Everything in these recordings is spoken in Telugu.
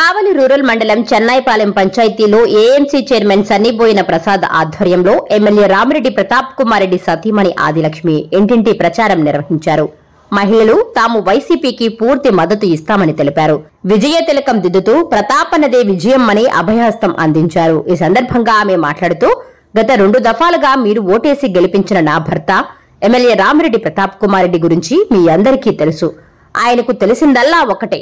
కావలి రూరల్ మండలం చెన్నైపాలెం పంచాయతీలో ఏఎంసీ చైర్మన్ సన్నిబోయిన ప్రసాద్ ఆధ్వర్యంలో ఎమ్మెల్యే రామిరెడ్డి ప్రతాప్ కుమార్ రెడ్డి సతీమణి ఆదిలక్ష్మి ఇంటింటి ప్రచారం నిర్వహించారు. మహిళలు తాము వైసీపీకి పూర్తి మద్దతు ఇస్తామని తెలిపారు. విజయ తిలకం దిద్దుతూ ప్రతాపన్నదే విజయం అని అభయహస్తం అందించారు. ఈ సందర్భంగా ఆమె మాట్లాడుతూ, గత 2 దఫాలుగా మీరు ఓటేసి గెలిపించిన నా భర్త ఎమ్మెల్యే రామిరెడ్డి ప్రతాప్ కుమార్ రెడ్డి గురించి మీ అందరికీ తెలుసు. ఆయనకు తెలిసిందల్లా ఒకటే,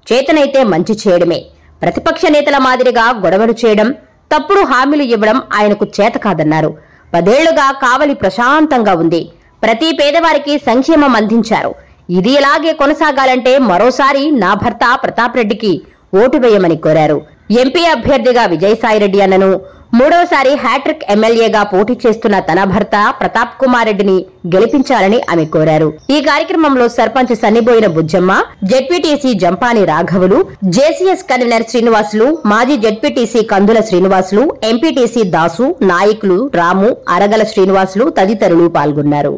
చేతనైతే మంచి చేయడమే. ప్రతిపక్ష నేతల మాదిరిగా గొడవలు చేయడం, తప్పుడు హామీలు ఇవ్వడం ఆయనకు చేత కాదన్నారు. 10 ఏళ్లుగా కావలి ప్రశాంతంగా ఉంది. ప్రతి పేదవారికి సంక్షేమం అందించారు. ఇది ఇలాగే కొనసాగాలంటే మరోసారి నా భర్త ప్రతాప్ రెడ్డికి ఓటు వేయమని కోరారు. ఎంపీ అభ్యర్థిగా విజయసాయిరెడ్డి అన్నను, 3వసారి హ్యాట్రిక్ ఎమ్మెల్యేగా పోటీ చేస్తున్న తన భర్త ప్రతాప్ కుమార్ రెడ్డిని గెలిపించాలని ఆమె కోరారు. ఈ కార్యక్రమంలో సర్పంచ్ సన్నిబోయిన బుజ్జమ్మ, జెడ్పీటీసీ జంపాని రాఘవులు, జేసీఎస్ కన్వీనర్ శ్రీనివాసులు, మాజీ జెడ్పీటీసీ కందుల శ్రీనివాసులు, ఎంపీటీసీ దాసు, నాయకులు రాము, అరగల శ్రీనివాసులు తదితరులు పాల్గొన్నారు.